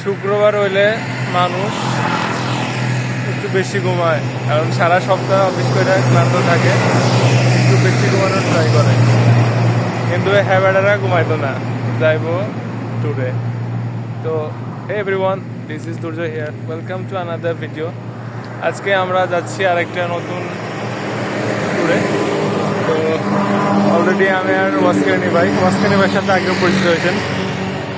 শুক্রবার হইলে মানুষ একটু বেশি ঘুমায়, কারণ সারা সপ্তাহ অফিস করে ক্লান্ত থাকে, একটু বেশি ঘুমানোর ট্রাই করে। কিন্তু হ্যাবেটারা ঘুমাইতো না, যাইবো ট্যুরে। তো hey everyone, this is Durjoy here, welcome to another video. আজকে আমরা যাচ্ছি আরেকটা নতুন ট্যুরে। তো অলরেডি আমি আর ওয়াসকানি ভাইয়ের সাথে আগেও পরিচিত হয়েছেন।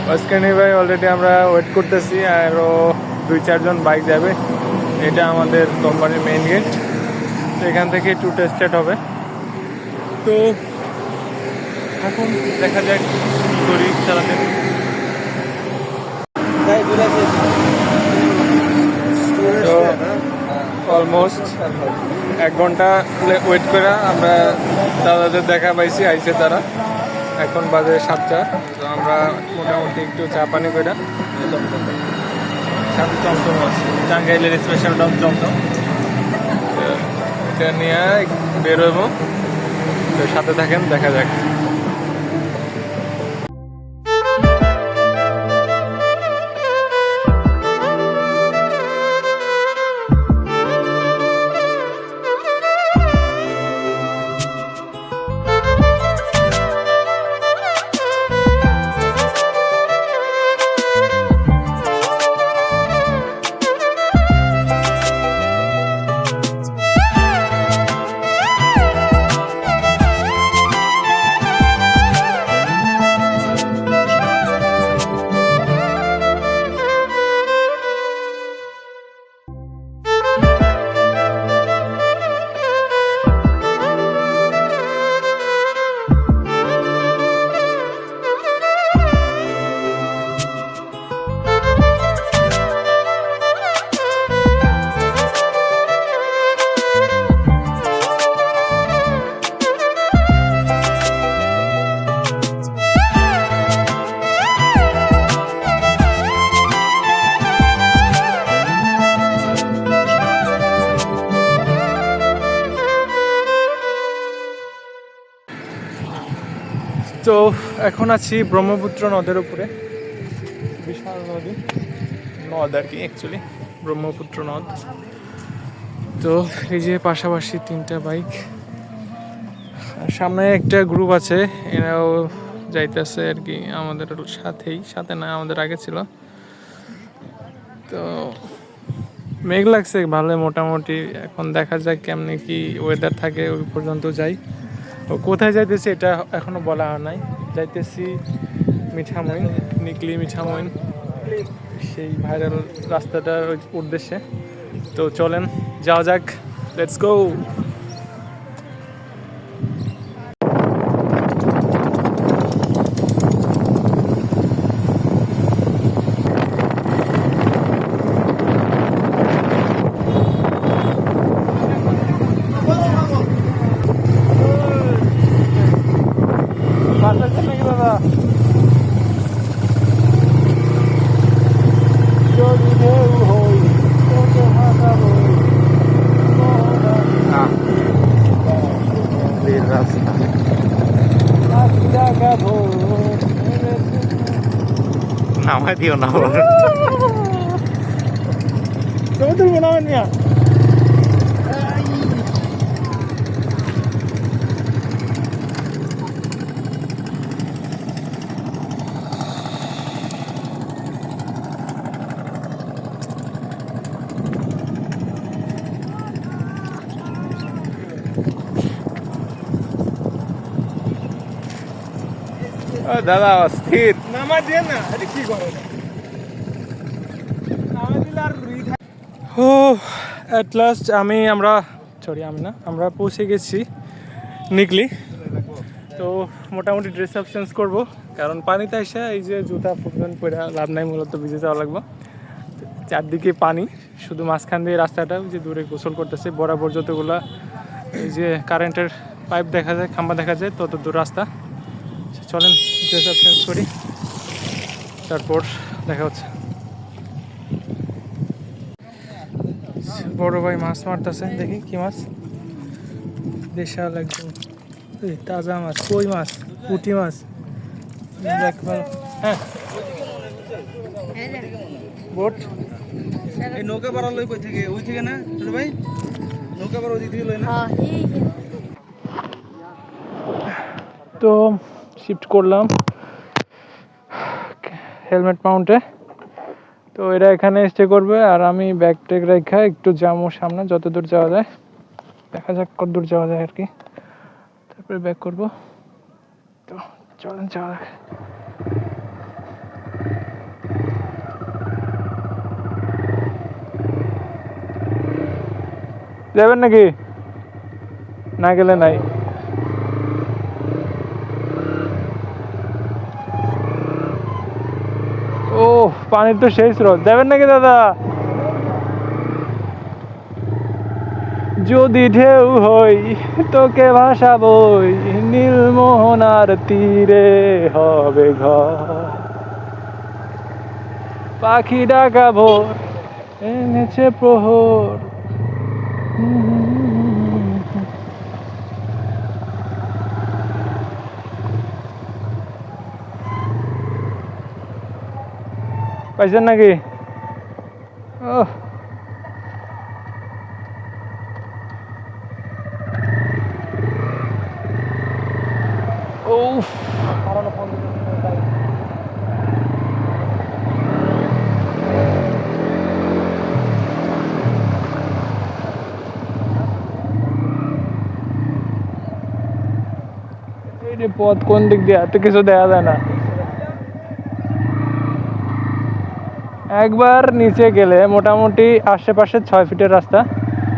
ওয়াসকানি ভাই অলরেডি আমরা ওয়েট করতেছি, আরও 2-4 জন বাইক যাবে। এটা আমাদের কোম্পানির মেইন গেট। তো এখান থেকে ট্যুরটা স্টার্ট হবে। তো এখন দেখা যাক কী করি চালাতে। তো অলমোস্ট 1 ঘন্টা ওয়েট করে আমরা দাদাদের দেখা পাইছি, আইসে তারা। এখন বাজে 7টা। তো আমরা মোটামুটি একটু চা পানি করে সাথে চমচম আছে, টাঙ্গাইলের স্পেশাল ডম চমচম, এটা নিয়ে বেরোবো। তো সাথে থাকেন, দেখা যাক। তো এখন আছি ব্রহ্মপুত্র নদের উপরে, বিশাল নদ আর কি, অ্যাকচুয়ালি ব্রহ্মপুত্র নদ। তো এই যে পাশাপাশি 3টা বাইক, সামনে একটা গ্রুপ আছে, এরাও যাইতেছে আর কি আমাদের সাথে না, আমাদের আগে ছিল। তো মেঘ লাগছে ভালো মোটামুটি, এখন দেখা যাক কেমনে কি ওয়েদার থাকে, ওই পর্যন্ত যাই। ও কোথায় যাইতেছি এটা এখনো বলা হয় নাই। যাইতেছি মিঠামইন, নিকলি মিঠামইন, সেই ভাইরাল রাস্তাটার উদ্দেশ্যে। তো চলেন যাওয়া যাক, লেটস গো। নামাই দিও না, তুমি তুলবো না মিয়া। দাদা স্থির নামা দিয়ে না, এটা কি করে অ্যাট লাস্ট আমরা পৌঁছে গেছি নিকলি। তো মোটামুটি ড্রেস আপ চেঞ্জ করবো, কারণ পানিতে এসে এই যে জুতা ফুটবল পরে লাভ নাই, মূলত ভিজে যাওয়া লাগবে। চারদিকে পানি, শুধু মাঝখান দিয়ে রাস্তাটা যে দূরে গোসল করতেছে, বরাবর যতগুলা এই যে কারেন্টের পাইপ দেখা যায়, খাম্বা দেখা যায়, তত দূর রাস্তা। চলেন ড্রেস আপ চেঞ্জ করি, তারপর দেখা হচ্ছে। বড় ভাই মাছ মারতেছে, দেখি কি মাছ। বিশাল একদম তাজা মাছ, কই মাছ, পুঁটি মাছ। হ্যাঁ বোট এই নৌকা পাড়া লই কই থেকে ওই থেকে না ছোট ভাই নৌকা পাড়া ওই দিক থেকে লই না তো শিফট করলাম হেলমেট মাউন্টে। তো এরা এখানে স্টে করবে আর আমি ব্যাগ ট্যাগ রেখে একটু যাবো সামনে যত দূর যাওয়া যায়, দেখা যাক কত দূর যাওয়া যায় আর কি, তারপরে ব্যাক করবো। তো চলেন যাওয়া যাক। যাবেন নাকি? না গেলে নাই। ও পানির তো সেই স্রোত, যাবেন নাকি দাদা? যদি ঢেউ হই তোকে ভাসাবই, নীল মোহনার তীরে হবে ঘর, পাখি ডাকা ভোর এনেছে প্রহর। পাইছেন নাকি? ও উফ, এই যে পথ কোন দিক দিয়ে এত কিছু দেখা যায় না। একবার নিচে গেলে মোটামুটি আশেপাশে 6 ফিটের রাস্তা,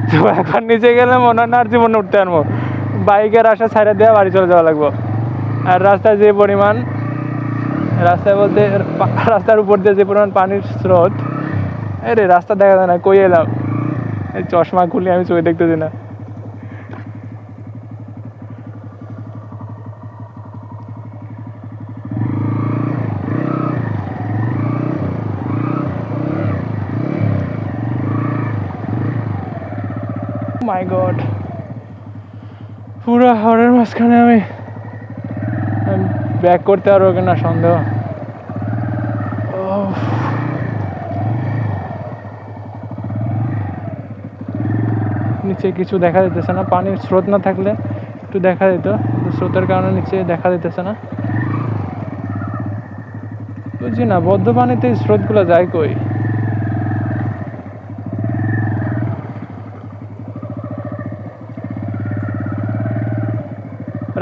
তো একবার নিচে গেলে মনে হয় না আর জীবনে উঠতে পারবো, বাইকের আশা ছাইড়া দেওয়া বাড়ি চলে যাওয়া লাগবো। আর রাস্তায় যে পরিমাণ, রাস্তায় বলতে রাস্তার উপর দিয়ে যে পরিমাণ পানির স্রোত, আরে রাস্তা দেখা যায় না, কই এলাম, এই চশমা খুলি আমি চোখে দেখতেছি না। মাই গড, পুরো হাওড়ের মাঝখানে আমি ব্যাক করতে পারবো কিনা সন্দেহ। নিচে কিছু দেখা যেতেছে না, পানির স্রোত না থাকলে একটু দেখা যেত, স্রোতের কারণে নিচে দেখা যেতেছে না। বুঝছি না বদ্ধ পানিতে স্রোতগুলো যায় কই।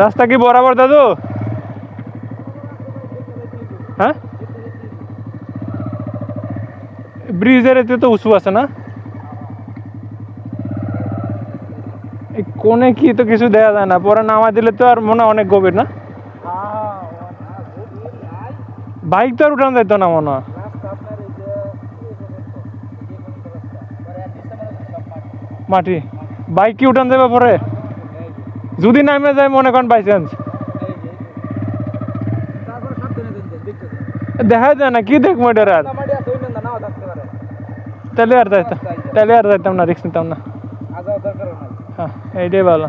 রাস্তা কি বরাবর দাদু? হ্যাঁ, ব্রিজের এতে তো উঁচু আছে না, এই কোনে কি তো কিছু দেখা যায় না, পরে নামা দিলে তো আর মনে হয় অনেক গভীর না, বাইক তো আর উঠানো যাইতো না মনে হয়। মাটি বাইক কি উঠান যাবে পরে যদি নামে যায় মনে করেন বাই চান্স, দেখা যায় না কি দেখবো এটার আর, তাহলে আর যাইতাম না, রিস্ক নিতাম না। হ্যাঁ এইটাই ভালো।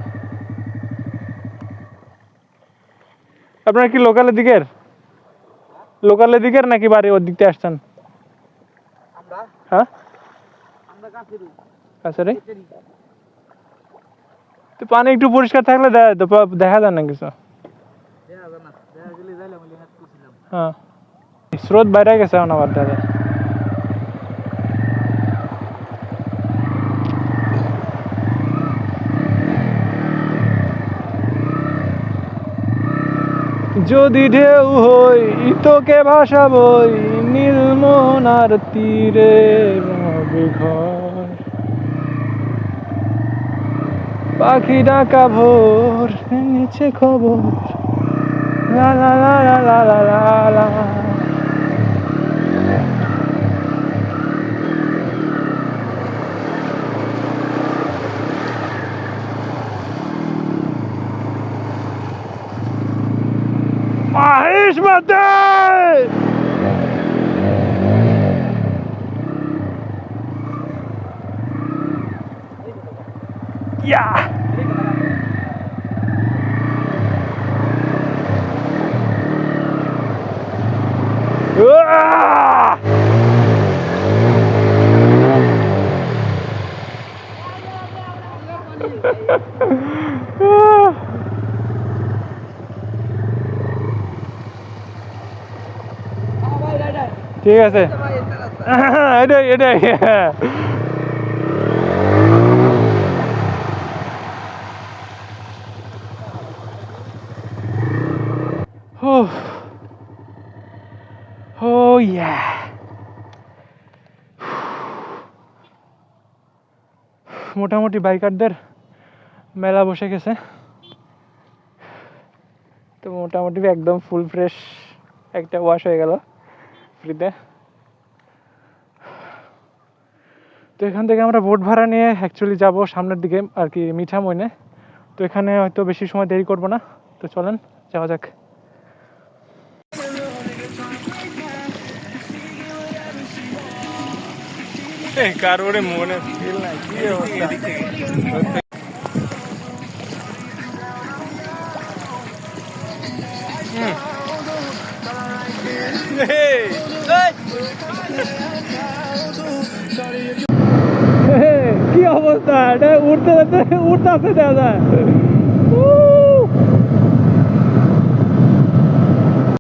আপনার কি লোকালের দিকের নাকি বাড়ি ওর দিক থেকে আসছেন? হ্যাঁ কাছে, তো পানি একটু পরিষ্কার থাকলে দেখা যায় না কিছু। হ্যাঁ স্রোত বাইরে গেছে এখন আবার দেখা যায়। যদি ঢেউ হই তোকে ভাসাবই, নীল মোহনার তীরে হবে ঘর, পাখি ডাকা ভোর নিচে খবর, লা লা লা লা লা লা লা লা। মাহেশ মাতে ইয়া ঠিক আছে এটাই এটাই Oh yeah. মোটামুটি বাইকারদের মেলা বসে গেছে, তো মোটামুটি একদম ফুল ফ্রেশ একটা ওয়াশ হয়ে গেল ফ্রিতে। তো এখান থেকে আমরা বোট ভাড়া নিয়ে অ্যাকচুয়ালি যাব সামনের দিকে আর কি, মিঠামইনে। তো এখানে হয়তো বেশি সময় দেরি করব না, তো চলেন যাওয়া যাক। কারোরে মনে ফিল নাই কি অবস্থা। কি অবস্থা, এটা উঠতে উঠতে আসতে দেওয়া যায়।